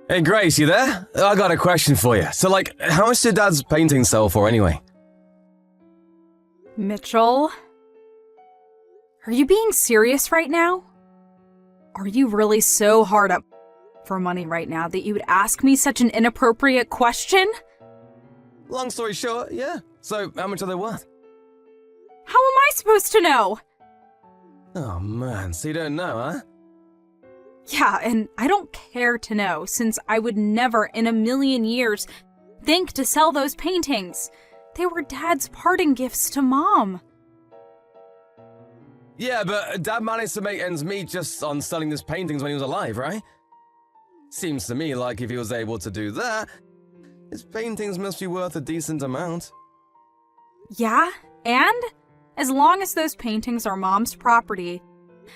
Hey Grace, you there? I got a question for you. So how much did Dad's painting sell for anyway? Mitchell? Are you being serious right now? Are you really so hard up for money right now that you would ask me such an inappropriate question? Long story short, yeah. So how much are they worth? How am I supposed to know? Oh man, so you don't know, huh? Yeah, and I don't care to know, since I would never in a million years think to sell those paintings. They were Dad's parting gifts to Mom. Yeah, but Dad managed to make ends meet just on selling his paintings when he was alive, right? Seems to me like if he was able to do that, his paintings must be worth a decent amount. Yeah, and as long as those paintings are Mom's property,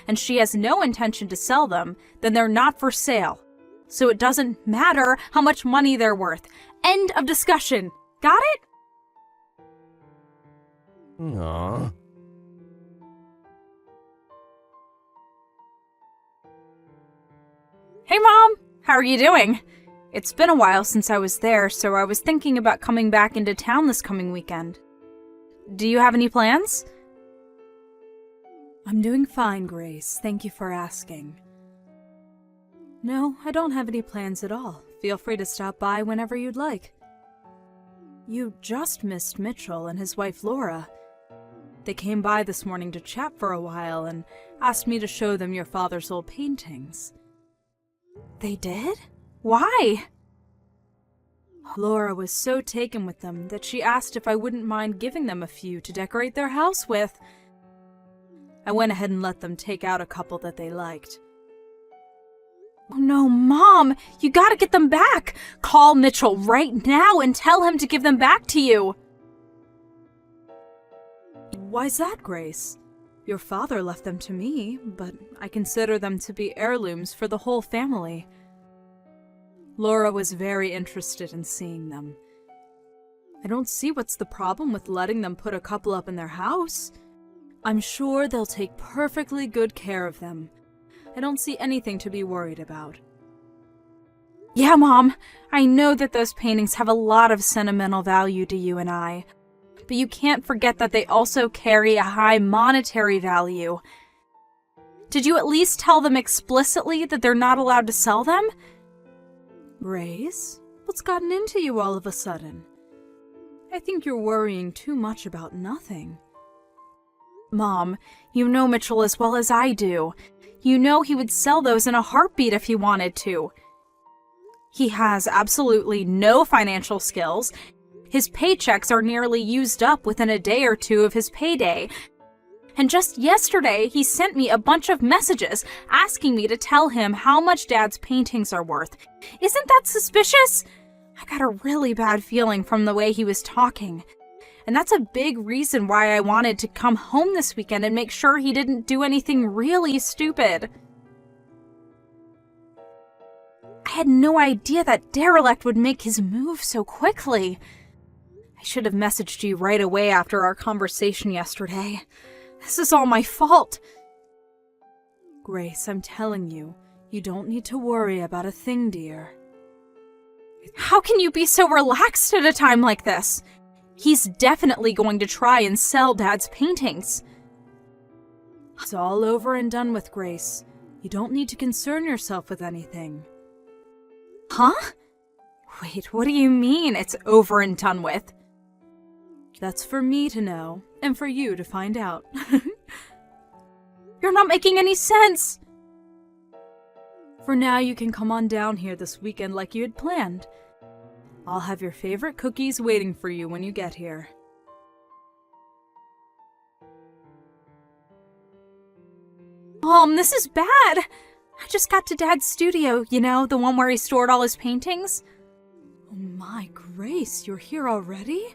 and she has no intention to sell them, then they're not for sale. So it doesn't matter how much money they're worth. End of discussion. Got it? Aww. Hey Mom, how are you doing? It's been a while since I was there, so I was thinking about coming back into town this coming weekend. Do you have any plans? I'm doing fine, Grace. Thank you for asking. No, I don't have any plans at all. Feel free to stop by whenever you'd like. You just missed Mitchell and his wife Laura. They came by this morning to chat for a while and asked me to show them your father's old paintings. They did? Why? Laura was so taken with them that she asked if I wouldn't mind giving them a few to decorate their house with. I went ahead and let them take out a couple that they liked. Oh no, Mom! You gotta get them back! Call Mitchell right now and tell him to give them back to you! Why's that, Grace? Your father left them to me, but I consider them to be heirlooms for the whole family. Laura was very interested in seeing them. I don't see what's the problem with letting them put a couple up in their house. I'm sure they'll take perfectly good care of them. I don't see anything to be worried about. Yeah, Mom, I know that those paintings have a lot of sentimental value to you and I, but you can't forget that they also carry a high monetary value. Did you at least tell them explicitly that they're not allowed to sell them? Grace, what's gotten into you all of a sudden? I think you're worrying too much about nothing. Mom, you know Mitchell as well as I do. You know he would sell those in a heartbeat if he wanted to. He has absolutely no financial skills. His paychecks are nearly used up within a day or two of his payday. And just yesterday, he sent me a bunch of messages asking me to tell him how much Dad's paintings are worth. Isn't that suspicious? I got a really bad feeling from the way he was talking. And that's a big reason why I wanted to come home this weekend and make sure he didn't do anything really stupid. I had no idea that derelict would make his move so quickly. I should have messaged you right away after our conversation yesterday. This is all my fault. Grace, I'm telling you, you don't need to worry about a thing, dear. How can you be so relaxed at a time like this? He's definitely going to try and sell Dad's paintings. It's all over and done with, Grace. You don't need to concern yourself with anything. Huh? Wait, what do you mean it's over and done with? That's for me to know, and for you to find out. You're not making any sense! For now, you can come on down here this weekend like you had planned. I'll have your favorite cookies waiting for you when you get here. Mom, this is bad! I just got to Dad's studio, you know, the one where he stored all his paintings. Oh my, Grace, you're here already?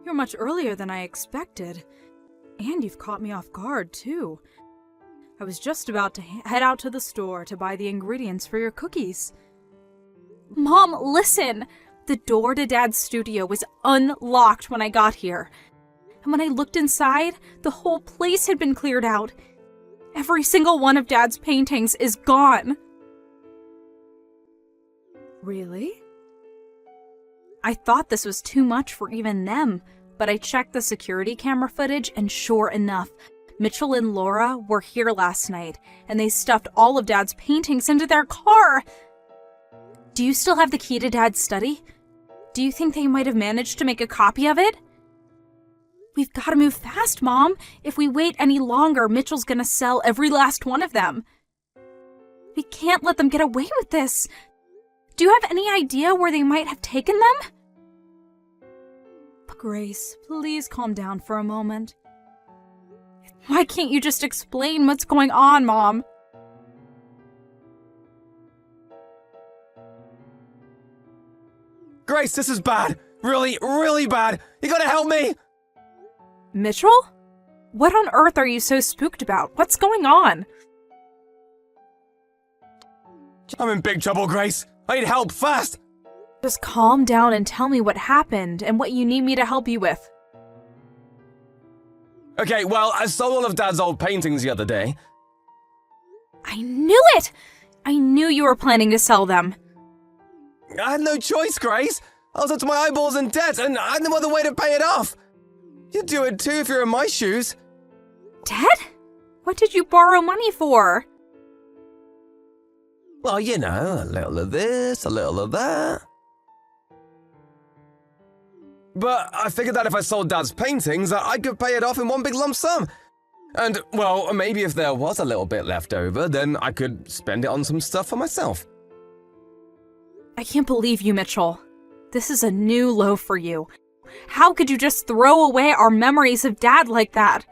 You're much earlier than I expected. And you've caught me off guard, too. I was just about to head out to the store to buy the ingredients for your cookies. Mom, listen! The door to Dad's studio was unlocked when I got here. And when I looked inside, the whole place had been cleared out. Every single one of Dad's paintings is gone. Really? I thought this was too much for even them, but I checked the security camera footage and sure enough, Mitchell and Laura were here last night and they stuffed all of Dad's paintings into their car. Do you still have the key to Dad's study? Do you think they might have managed to make a copy of it? We've got to move fast, Mom. If we wait any longer, Mitchell's gonna sell every last one of them. We can't let them get away with this. Do you have any idea where they might have taken them? Grace, please calm down for a moment. Why can't you just explain what's going on, Mom? Grace, this is bad. Really, really bad. You gotta help me. Mitchell? What on earth are you so spooked about? What's going on? I'm in big trouble, Grace. I need help, fast. Just calm down and tell me what happened and what you need me to help you with. Okay, well, I sold all of Dad's old paintings the other day. I knew it! I knew you were planning to sell them. I had no choice, Grace. I was up to my eyeballs in debt, and I had no other way to pay it off. You'd do it too if you were in my shoes. Dad? What did you borrow money for? Well, you know, a little of this, a little of that. But I figured that if I sold Dad's paintings, I could pay it off in one big lump sum. And, well, maybe if there was a little bit left over, then I could spend it on some stuff for myself. I can't believe you, Mitchell. This is a new low for you. How could you just throw away our memories of Dad like that?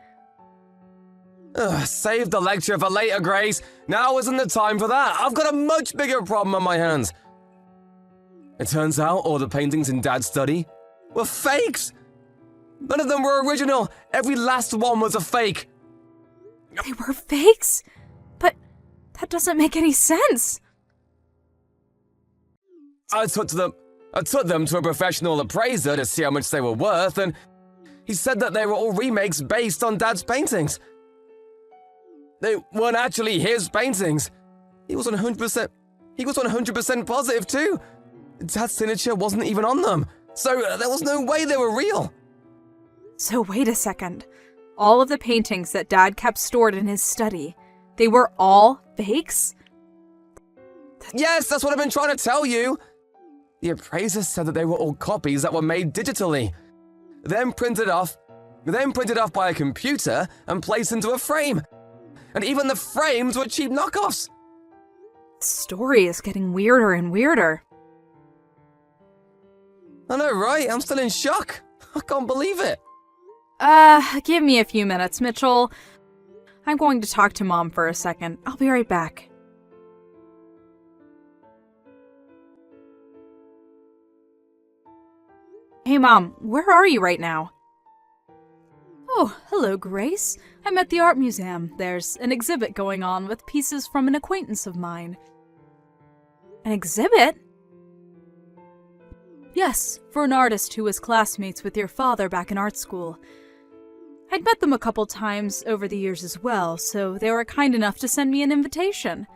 Save the lecture for later, Grace. Now isn't the time for that. I've got a much bigger problem on my hands. It turns out all the paintings in Dad's study were fakes. None of them were original. Every last one was a fake. They were fakes? But that doesn't make any sense. I took them to a professional appraiser to see how much they were worth, and he said that they were all remakes based on Dad's paintings. They weren't actually his paintings. He was 100% positive too. Dad's signature wasn't even on them, so there was no way they were real. So wait a second. All of the paintings that Dad kept stored in his study, they were all fakes? Yes, that's what I've been trying to tell you. The appraiser said that they were all copies that were made digitally, then printed off by a computer and placed into a frame. And even the frames were cheap knockoffs. The story is getting weirder and weirder. I know, right? I'm still in shock. I can't believe it. Give me a few minutes, Mitchell. I'm going to talk to Mom for a second. I'll be right back. Hey, Mom, where are you right now? Oh, hello, Grace. I'm at the art museum. There's an exhibit going on with pieces from an acquaintance of mine. An exhibit? Yes, for an artist who was classmates with your father back in art school. I'd met them a couple times over the years as well, so they were kind enough to send me an invitation.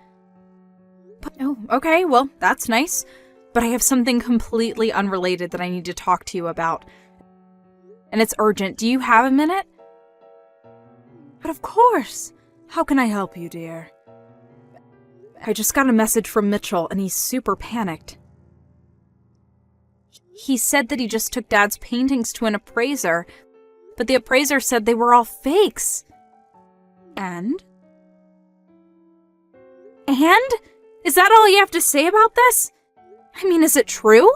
Oh, okay, well, that's nice. But I have something completely unrelated that I need to talk to you about. And it's urgent. Do you have a minute? But of course. How can I help you, dear? I just got a message from Mitchell, and he's super panicked. He said that he just took Dad's paintings to an appraiser, but the appraiser said they were all fakes. And? And? Is that all you have to say about this? I mean, is it true?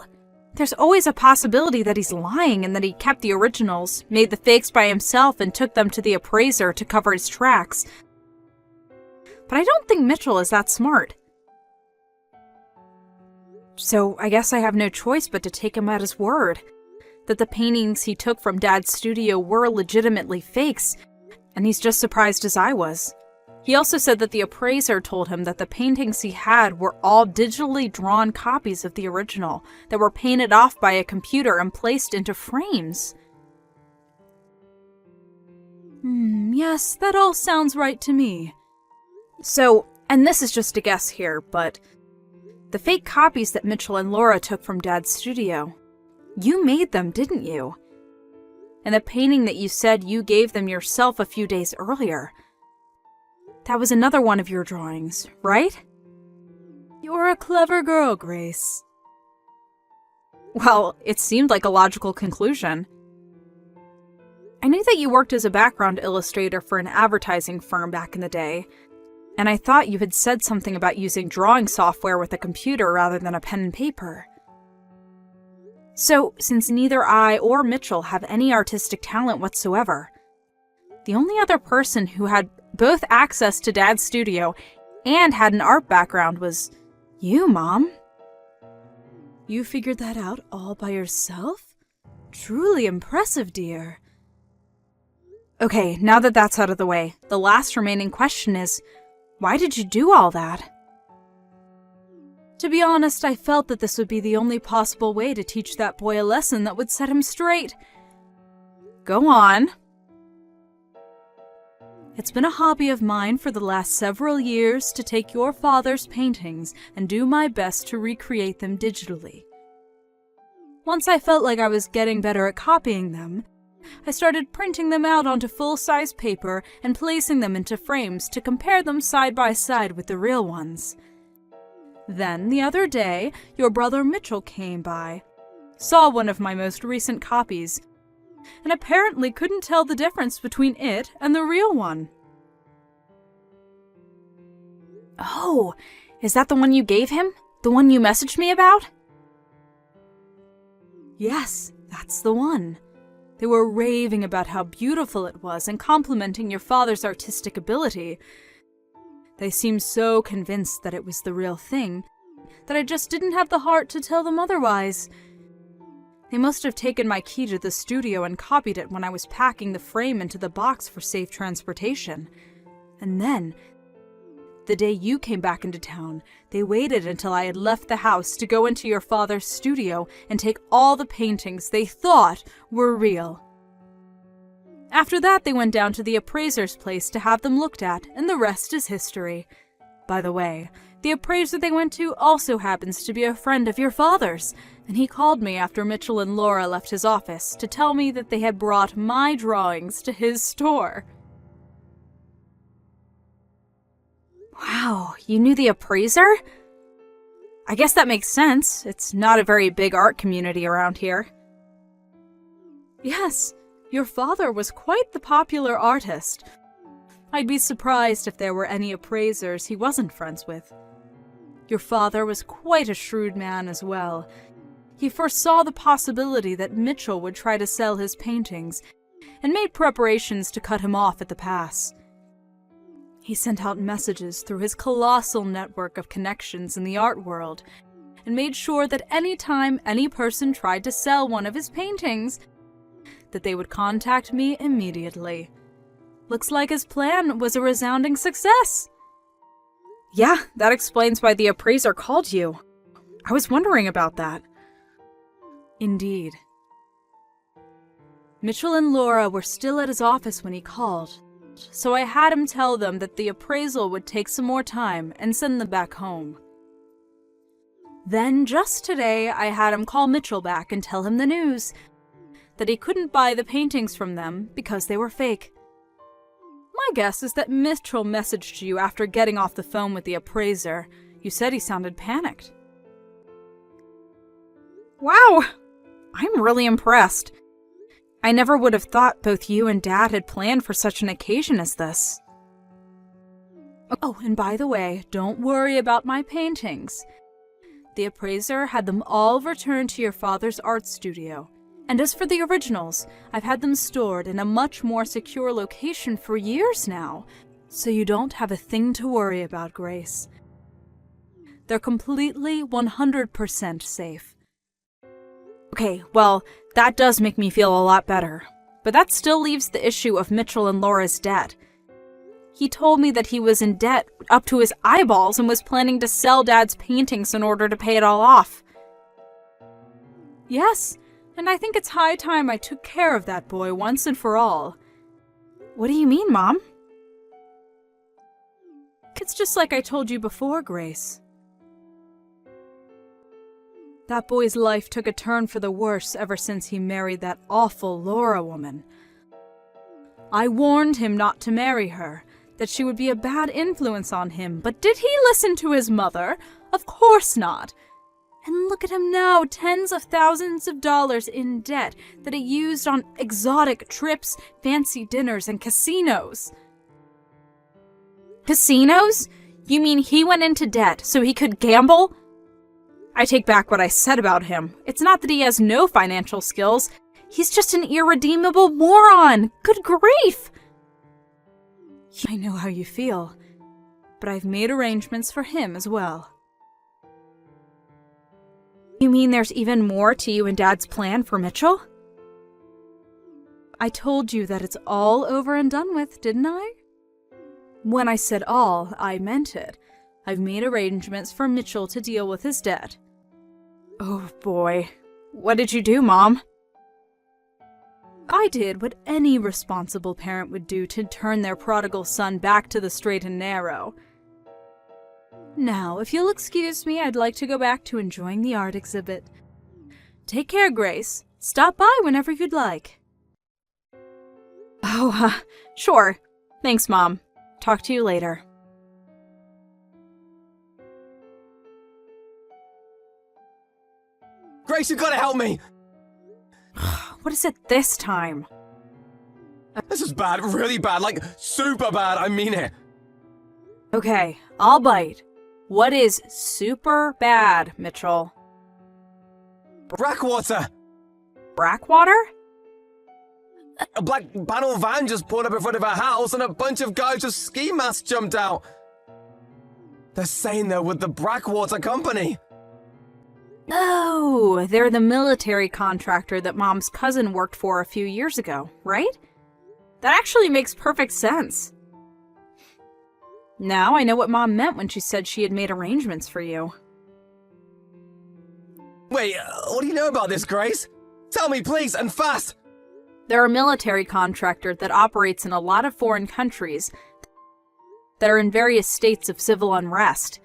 There's always a possibility that he's lying and that he kept the originals, made the fakes by himself, and took them to the appraiser to cover his tracks. But I don't think Mitchell is that smart. So I guess I have no choice but to take him at his word. That the paintings he took from Dad's studio were legitimately fakes, and he's just surprised as I was. He also said that the appraiser told him that the paintings he had were all digitally drawn copies of the original that were painted off by a computer and placed into frames. Yes, that all sounds right to me. So, and this is just a guess here, but The fake copies that Mitchell and Laura took from Dad's studio. You made them, didn't you? And the painting that you said you gave them yourself a few days earlier. That was another one of your drawings, right? You're a clever girl, Grace. Well, it seemed like a logical conclusion. I knew that you worked as a background illustrator for an advertising firm back in the day, and I thought you had said something about using drawing software with a computer rather than a pen and paper. So, since neither I or Mitchell have any artistic talent whatsoever, the only other person who had both access to Dad's studio and had an art background was you, Mom. You figured that out all by yourself? Truly impressive, dear. Okay, now that that's out of the way, the last remaining question is, why did you do all that? To be honest, I felt that this would be the only possible way to teach that boy a lesson that would set him straight. Go on. It's been a hobby of mine for the last several years to take your father's paintings and do my best to recreate them digitally. Once I felt like I was getting better at copying them, I started printing them out onto full-size paper and placing them into frames to compare them side by side with the real ones. Then, the other day, your brother Mitchell came by, saw one of my most recent copies, and apparently couldn't tell the difference between it and the real one. Oh, is that the one you gave him? The one you messaged me about? Yes, that's the one. They were raving about how beautiful it was and complimenting your father's artistic ability. They seemed so convinced that it was the real thing that I just didn't have the heart to tell them otherwise. They must have taken my key to the studio and copied it when I was packing the frame into the box for safe transportation. And then, the day you came back into town, they waited until I had left the house to go into your father's studio and take all the paintings they thought were real. After that, they went down to the appraiser's place to have them looked at, and the rest is history. By the way, the appraiser they went to also happens to be a friend of your father's, and he called me after Mitchell and Laura left his office to tell me that they had brought my drawings to his store. Wow, you knew the appraiser? I guess that makes sense. It's not a very big art community around here. Yes, your father was quite the popular artist. I'd be surprised if there were any appraisers he wasn't friends with. Your father was quite a shrewd man as well. He foresaw the possibility that Mitchell would try to sell his paintings, and made preparations to cut him off at the pass. He sent out messages through his colossal network of connections in the art world, and made sure that any time any person tried to sell one of his paintings, that they would contact me immediately. Looks like his plan was a resounding success. Yeah, that explains why the appraiser called you. I was wondering about that. Indeed. Mitchell and Laura were still at his office when he called, so I had him tell them that the appraisal would take some more time and send them back home. Then, just today, I had him call Mitchell back and tell him the news, that he couldn't buy the paintings from them because they were fake. My guess is that Mitchell messaged you after getting off the phone with the appraiser. You said he sounded panicked. Wow! I'm really impressed. I never would have thought both you and Dad had planned for such an occasion as this. Oh, and by the way, don't worry about my paintings. The appraiser had them all returned to your father's art studio. And as for the originals, I've had them stored in a much more secure location for years now, so you don't have a thing to worry about, Grace. They're completely 100% safe. Okay, well, that does make me feel a lot better, but that still leaves the issue of Mitchell and Laura's debt. He told me that he was in debt up to his eyeballs and was planning to sell Dad's paintings in order to pay it all off. Yes, and I think it's high time I took care of that boy once and for all. What do you mean, Mom? It's just like I told you before, Grace. That boy's life took a turn for the worse ever since he married that awful Laura woman. I warned him not to marry her, that she would be a bad influence on him, but did he listen to his mother? Of course not. And look at him now, tens of thousands of dollars in debt that he used on exotic trips, fancy dinners, and casinos. Casinos? You mean he went into debt so he could gamble? I take back what I said about him. It's not that he has no financial skills. He's just an irredeemable moron. Good grief! I know how you feel, but I've made arrangements for him as well. You mean there's even more to you and Dad's plan for Mitchell? I told you that it's all over and done with, didn't I? When I said all, I meant it. I've made arrangements for Mitchell to deal with his debt. Oh boy. What did you do, Mom? I did what any responsible parent would do to turn their prodigal son back to the straight and narrow. Now, if you'll excuse me, I'd like to go back to enjoying the art exhibit. Take care, Grace. Stop by whenever you'd like. Oh, sure. Thanks, Mom. Talk to you later. Grace, you gotta help me! What is it this time? This is bad, really bad, like super bad, I mean it. Okay, I'll bite. What is super bad, Mitchell? Brackwater! Brackwater? A black panel van just pulled up in front of our house and a bunch of guys with ski masks jumped out. They're saying they're with the Brackwater Company. Oh, they're the military contractor that Mom's cousin worked for a few years ago, right? That actually makes perfect sense. Now I know what Mom meant when she said she had made arrangements for you. Wait, what do you know about this, Grace? Tell me, please, and fast! They're a military contractor that operates in a lot of foreign countries that are in various states of civil unrest.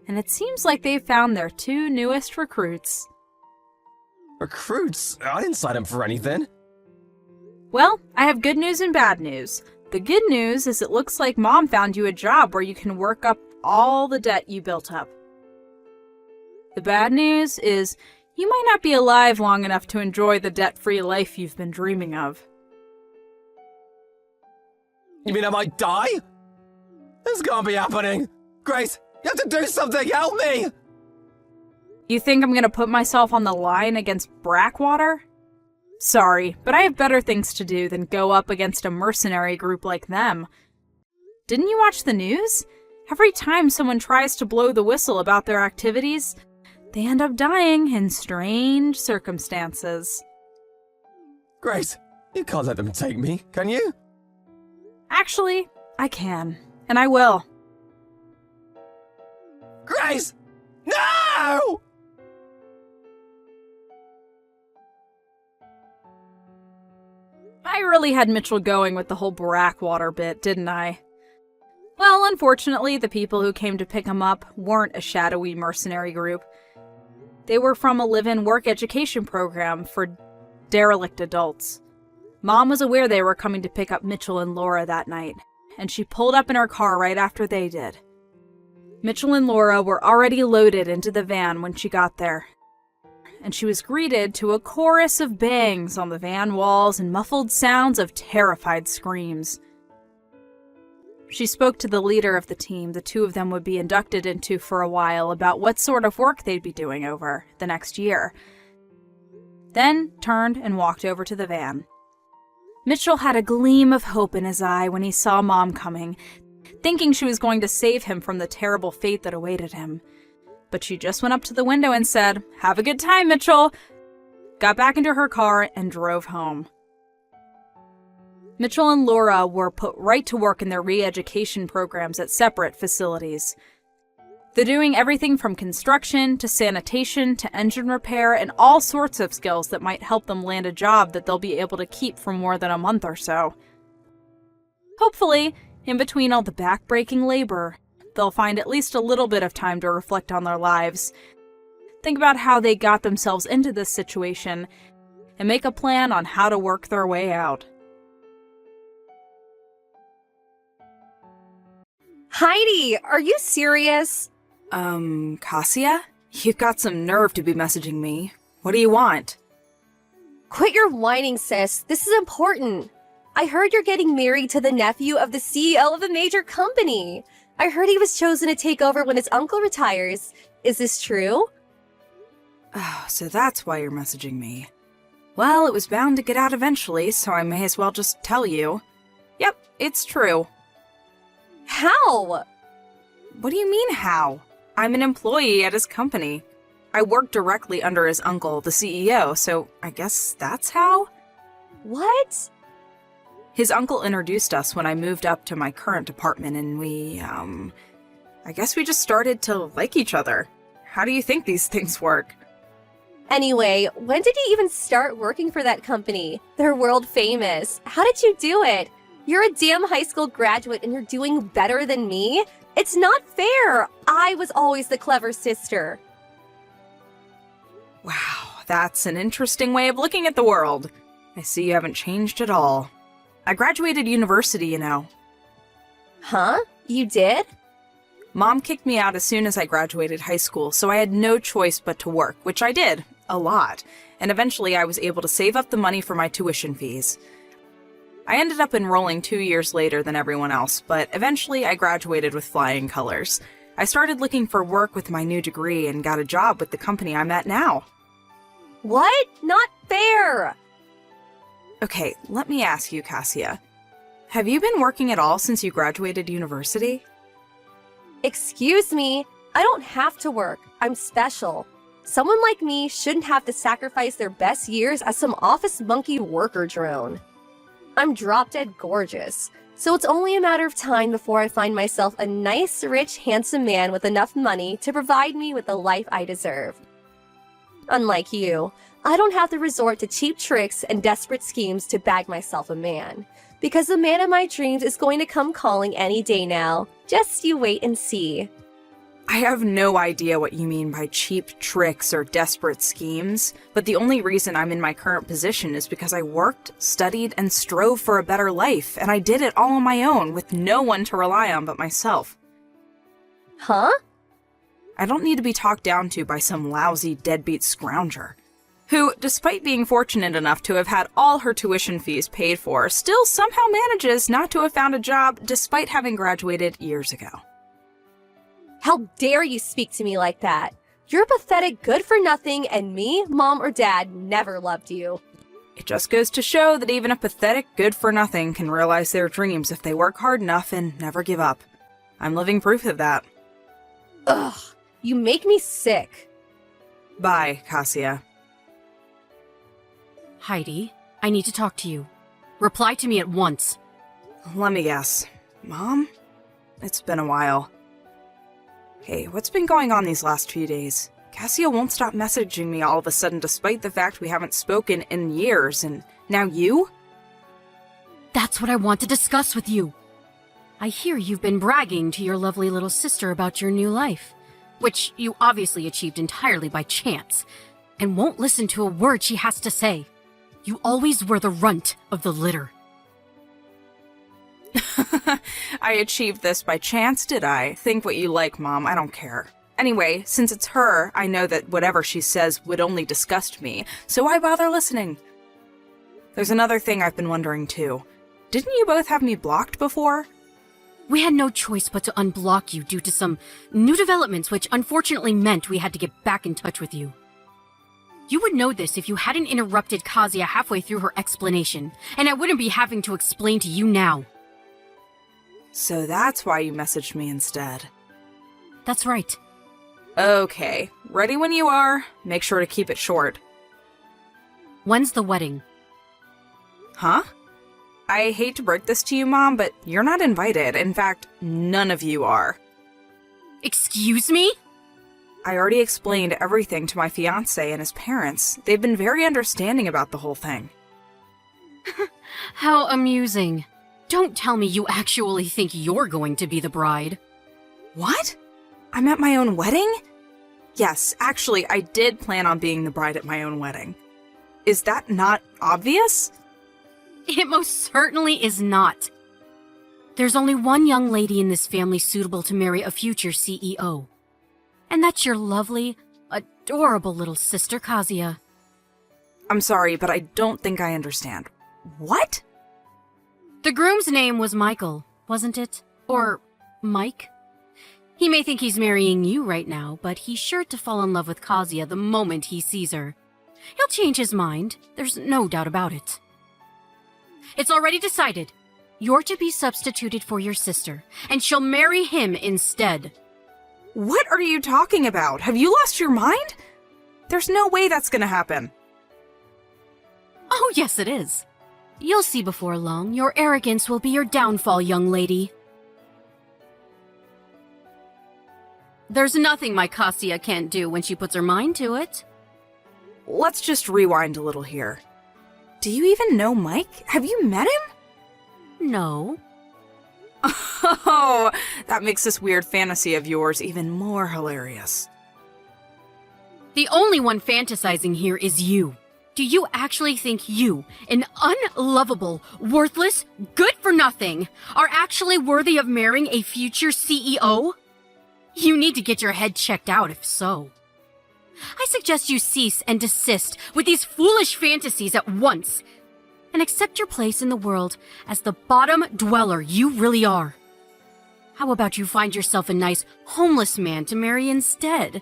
And it seems like they've found their two newest recruits. Recruits? I didn't sign up for anything. Well, I have good news and bad news. The good news is it looks like Mom found you a job where you can work up all the debt you built up. The bad news is you might not be alive long enough to enjoy the debt-free life you've been dreaming of. You mean I might die? This can't be happening. Grace, you have to do something, help me! You think I'm gonna put myself on the line against Brackwater? Sorry, but I have better things to do than go up against a mercenary group like them. Didn't you watch the news? Every time someone tries to blow the whistle about their activities, they end up dying in strange circumstances. Grace, you can't let them take me, can you? Actually, I can, and I will. Grace! No! I really had Mitchell going with the whole Brackwater bit, didn't I? Well, unfortunately, the people who came to pick him up weren't a shadowy mercenary group. They were from a live-in work education program for derelict adults. Mom was aware they were coming to pick up Mitchell and Laura that night, and she pulled up in her car right after they did. Mitchell and Laura were already loaded into the van when she got there, and she was greeted to a chorus of bangs on the van walls and muffled sounds of terrified screams. She spoke to the leader of the team the two of them would be inducted into for a while about what sort of work they'd be doing over the next year, then turned and walked over to the van. Mitchell had a gleam of hope in his eye when he saw Mom coming, thinking she was going to save him from the terrible fate that awaited him. But she just went up to the window and said, "Have a good time, Mitchell," got back into her car, and drove home. Mitchell and Laura were put right to work in their re-education programs at separate facilities. They're doing everything from construction to sanitation to engine repair and all sorts of skills that might help them land a job that they'll be able to keep for more than a month or so. Hopefully, in between all the back-breaking labor, they'll find at least a little bit of time to reflect on their lives. think about how they got themselves into this situation, and make a plan on how to work their way out. Heidi, are you serious? Cassia? You've got some nerve to be messaging me. What do you want? Quit your whining, sis. This is important. I heard you're getting married to the nephew of the CEO of a major company. I heard he was chosen to take over when his uncle retires. Is this true? Oh, so that's why you're messaging me. Well, it was bound to get out eventually, so I may as well just tell you. Yep, it's true. How? What do you mean, how? I'm an employee at his company. I work directly under his uncle, the CEO, so I guess that's how? What? His uncle introduced us when I moved up to my current apartment, and I guess we just started to like each other. How do you think these things work? Anyway, when did you even start working for that company? They're world famous. How did you do it? You're a damn high school graduate and you're doing better than me? It's not fair. I was always the clever sister. Wow, that's an interesting way of looking at the world. I see you haven't changed at all. I graduated university, you know. Huh? You did? Mom kicked me out as soon as I graduated high school, so I had no choice but to work, which I did, a lot, and eventually I was able to save up the money for my tuition fees. I ended up enrolling 2 years later than everyone else, but eventually I graduated with flying colors. I started looking for work with my new degree and got a job with the company I'm at now. What? Not fair! Okay, let me ask you, Cassia. Have you been working at all since you graduated university? Excuse me, I don't have to work. I'm special. Someone like me shouldn't have to sacrifice their best years as some office monkey worker drone. I'm drop-dead gorgeous, so it's only a matter of time before I find myself a nice, rich, handsome man with enough money to provide me with the life I deserve. Unlike you, I don't have to resort to cheap tricks and desperate schemes to bag myself a man, because the man of my dreams is going to come calling any day now. Just you wait and see. I have no idea what you mean by cheap tricks or desperate schemes, but the only reason I'm in my current position is because I worked, studied, and strove for a better life, and I did it all on my own with no one to rely on but myself. Huh? I don't need to be talked down to by some lousy deadbeat scrounger, who, despite being fortunate enough to have had all her tuition fees paid for, still somehow manages not to have found a job despite having graduated years ago. How dare you speak to me like that? You're pathetic good-for-nothing, and me, Mom, or Dad never loved you. It just goes to show that even a pathetic good-for-nothing can realize their dreams if they work hard enough and never give up. I'm living proof of that. Ugh, you make me sick. Bye, Cassia. Heidi, I need to talk to you. Reply to me at once. Let me guess. Mom? It's been a while. Hey, what's been going on these last few days? Cassia won't stop messaging me all of a sudden despite the fact we haven't spoken in years, and now you? That's what I want to discuss with you. I hear you've been bragging to your lovely little sister about your new life, which you obviously achieved entirely by chance, and won't listen to a word she has to say. You always were the runt of the litter. I achieved this by chance, did I? Think what you like, Mom, I don't care. Anyway, since it's her, I know that whatever she says would only disgust me, so why bother listening? There's another thing I've been wondering too. Didn't you both have me blocked before? We had no choice but to unblock you due to some new developments which unfortunately meant we had to get back in touch with you. You would know this if you hadn't interrupted Kazuya halfway through her explanation, and I wouldn't be having to explain to you now. So that's why you messaged me instead. That's right. Okay, ready when you are. Make sure to keep it short. When's the wedding? Huh? I hate to break this to you, Mom, but you're not invited. In fact, none of you are. Excuse me? I already explained everything to my fiancé and his parents. They've been very understanding about the whole thing. How amusing. Don't tell me you actually think you're going to be the bride. What? I'm at my own wedding? Yes, actually, I did plan on being the bride at my own wedding. Is that not obvious? It most certainly is not. There's only one young lady in this family suitable to marry a future CEO. And that's your lovely, adorable little sister, Kazuya. I'm sorry, but I don't think I understand. What? The groom's name was Michael, wasn't it? Or Mike? He may think he's marrying you right now, but he's sure to fall in love with Kazuya the moment he sees her. He'll change his mind, there's no doubt about it. It's already decided. You're to be substituted for your sister, and she'll marry him instead. What are you talking about? Have you lost your mind? There's no way that's gonna happen. Oh, yes, it is. You'll see before long. Your arrogance will be your downfall, young lady. There's nothing my Kazuya can't do when she puts her mind to it. Let's just rewind a little here. Do you even know Mike? Have you met him? No. Oh, that makes this weird fantasy of yours even more hilarious. The only one fantasizing here is you. Do you actually think you, an unlovable, worthless, good-for-nothing, are actually worthy of marrying a future CEO? You need to get your head checked out if so. I suggest you cease and desist with these foolish fantasies at once, and accept your place in the world as the bottom dweller you really are. How about you find yourself a nice, homeless man to marry instead?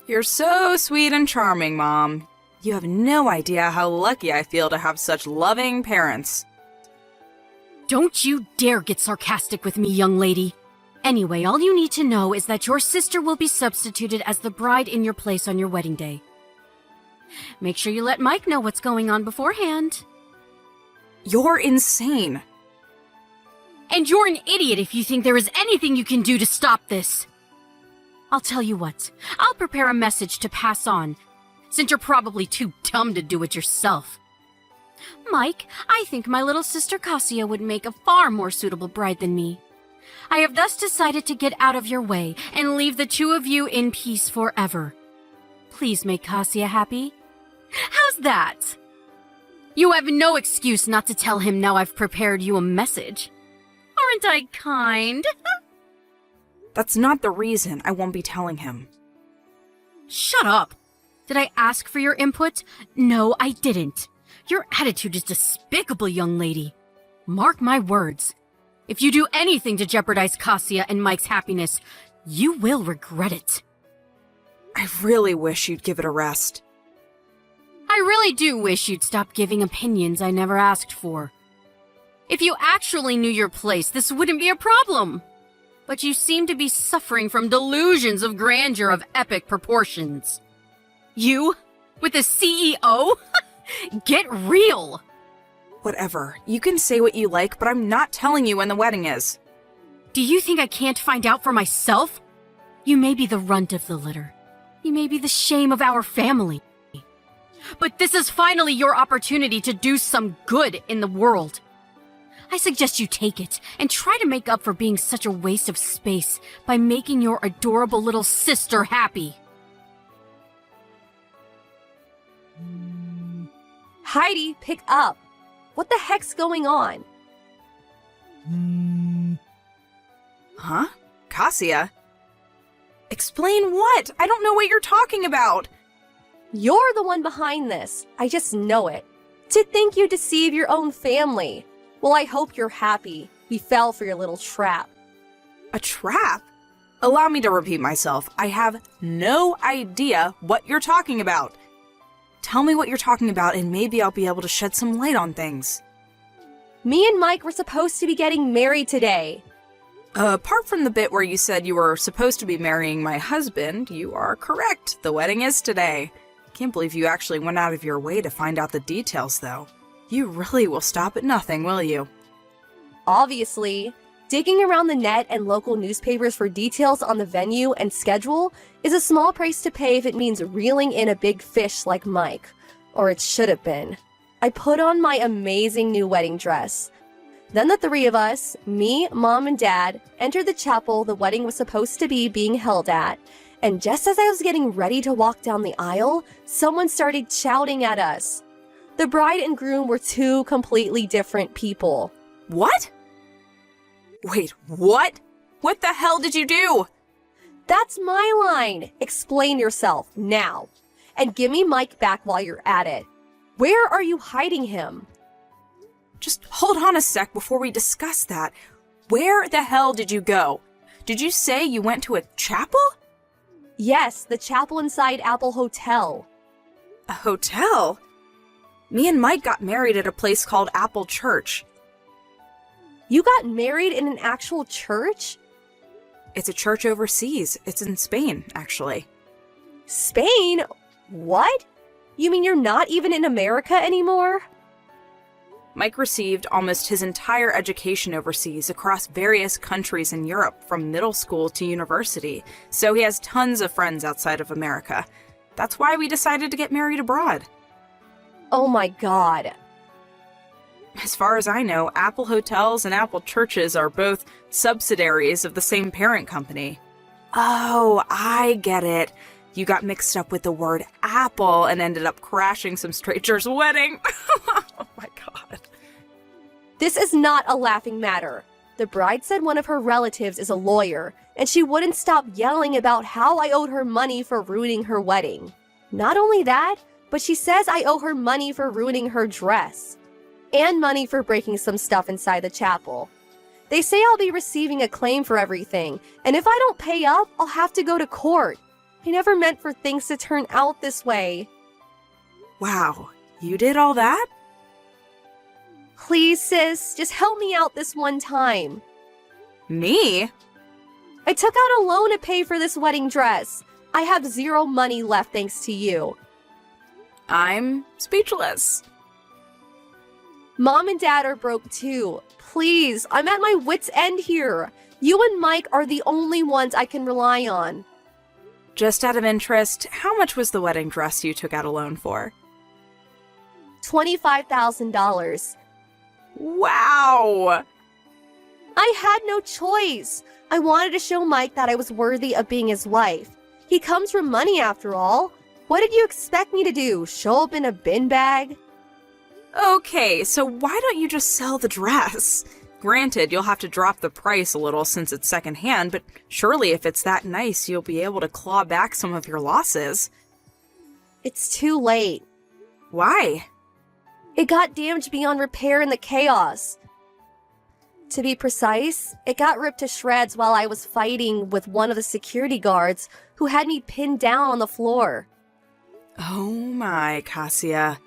You're so sweet and charming, Mom. You have no idea how lucky I feel to have such loving parents. Don't you dare get sarcastic with me, young lady. Anyway, all you need to know is that your sister will be substituted as the bride in your place on your wedding day. Make sure you let Mike know what's going on beforehand. You're insane. And you're an idiot if you think there is anything you can do to stop this. I'll tell you what, I'll prepare a message to pass on, since you're probably too dumb to do it yourself. Mike, I think my little sister Kazuya would make a far more suitable bride than me. I have thus decided to get out of your way and leave the two of you in peace forever. Please make Kazuya happy. How's that? You have no excuse not to tell him now I've prepared you a message. Aren't I kind? That's not the reason I won't be telling him. Shut up. Did I ask for your input? No, I didn't. Your attitude is despicable, young lady. Mark my words. If you do anything to jeopardize Kazuya and Mike's happiness, you will regret it. I really wish you'd give it a rest. I really do wish you'd stop giving opinions I never asked for. If you actually knew your place, this wouldn't be a problem. But you seem to be suffering from delusions of grandeur of epic proportions. You? With a CEO? Get real! Whatever. You can say what you like, but I'm not telling you when the wedding is. Do you think I can't find out for myself? You may be the runt of the litter. You may be the shame of our family. But this is finally your opportunity to do some good in the world. I suggest you take it and try to make up for being such a waste of space by making your adorable little sister happy. Heidi, pick up. What the heck's going on? Huh? Kazuya? Explain what? I don't know what you're talking about. You're the one behind this. I just know it. To think you deceive your own family. Well, I hope you're happy. We fell for your little trap. A trap? Allow me to repeat myself. I have no idea what you're talking about. Tell me what you're talking about and maybe I'll be able to shed some light on things. Me and Mike were supposed to be getting married today. Apart from the bit where you said you were supposed to be marrying my husband, you are correct. The wedding is today. Can't believe you actually went out of your way to find out the details, though. You really will stop at nothing, will you? Obviously, digging around the net and local newspapers for details on the venue and schedule is a small price to pay if it means reeling in a big fish like Mike. Or it should have been. I put on my amazing new wedding dress. Then the three of us, me, Mom, and Dad, entered the chapel the wedding was supposed to be being held at, And just as I was getting ready to walk down the aisle, someone started shouting at us. The bride and groom were two completely different people. What? Wait, what? What the hell did you do? That's my line. Explain yourself now. And give me Mike back while you're at it. Where are you hiding him? Just hold on a sec before we discuss that. Where the hell did you go? Did you say you went to a chapel? Yes, the chapel inside Apple Hotel. A hotel? Me and Mike got married at a place called Apple Church. You got married in an actual church? It's a church overseas. It's in Spain, actually. Spain? What? You mean you're not even in America anymore? Mike received almost his entire education overseas across various countries in Europe from middle school to university, so he has tons of friends outside of America. That's why we decided to get married abroad. Oh my god. As far as I know, Apple Hotels and Apple Churches are both subsidiaries of the same parent company. Oh, I get it. You got mixed up with the word apple and ended up crashing some stranger's wedding. Oh my god. This is not a laughing matter. The bride said one of her relatives is a lawyer, and she wouldn't stop yelling about how I owed her money for ruining her wedding. Not only that, but she says I owe her money for ruining her dress. And money for breaking some stuff inside the chapel. They say I'll be receiving a claim for everything, and if I don't pay up, I'll have to go to court. I never meant for things to turn out this way. Wow, you did all that? Please, sis, just help me out this one time. Me? I took out a loan to pay for this wedding dress. I have zero money left thanks to you. I'm speechless. Mom and Dad are broke too. Please, I'm at my wit's end here. You and Mike are the only ones I can rely on. Just out of interest, how much was the wedding dress you took out a loan for? $25,000. Wow! I had no choice. I wanted to show Mike that I was worthy of being his wife. He comes from money after all. What did you expect me to do? Show up in a bin bag? Okay, so why don't you just sell the dress? Granted, you'll have to drop the price a little since it's secondhand, but surely if it's that nice, you'll be able to claw back some of your losses. It's too late. Why? It got damaged beyond repair in the chaos. To be precise, it got ripped to shreds while I was fighting with one of the security guards who had me pinned down on the floor. Oh my, Cassia.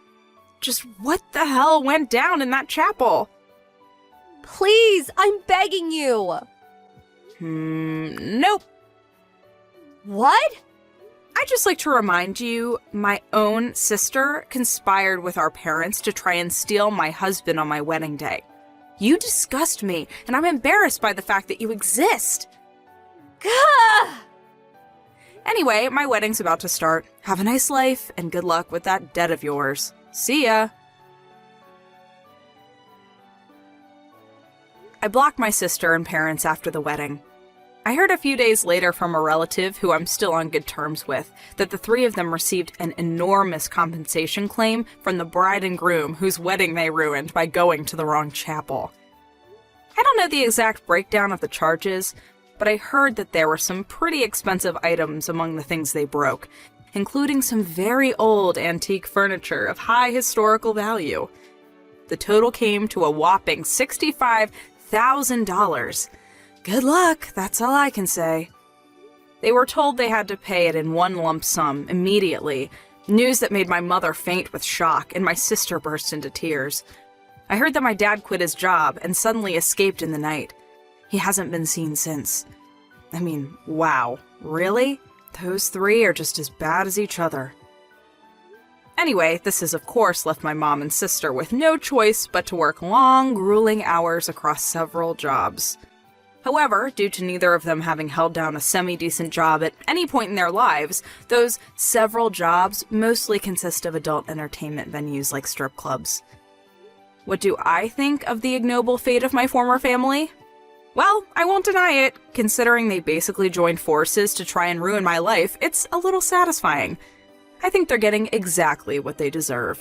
Just what the hell went down in that chapel? Please, I'm begging you. Nope. What? I'd just like to remind you, my own sister conspired with our parents to try and steal my husband on my wedding day. You disgust me, and I'm embarrassed by the fact that you exist. Gah! Anyway, my wedding's about to start. Have a nice life, and good luck with that debt of yours. See ya! I blocked my sister and parents after the wedding. I heard a few days later from a relative who I'm still on good terms with that the three of them received an enormous compensation claim from the bride and groom whose wedding they ruined by going to the wrong chapel. I don't know the exact breakdown of the charges, but I heard that there were some pretty expensive items among the things they broke, including some very old antique furniture of high historical value. The total came to a whopping $65,000. Good luck, that's all I can say. They were told they had to pay it in one lump sum immediately, news that made my mother faint with shock and my sister burst into tears. I heard that my dad quit his job and suddenly escaped in the night. He hasn't been seen since. I mean, wow, really? Those three are just as bad as each other. Anyway, this has of course left my mom and sister with no choice but to work long, grueling hours across several jobs. However, due to neither of them having held down a semi-decent job at any point in their lives, those several jobs mostly consist of adult entertainment venues like strip clubs. What do I think of the ignoble fate of my former family? Well, I won't deny it. Considering they basically joined forces to try and ruin my life, it's a little satisfying. I think they're getting exactly what they deserve.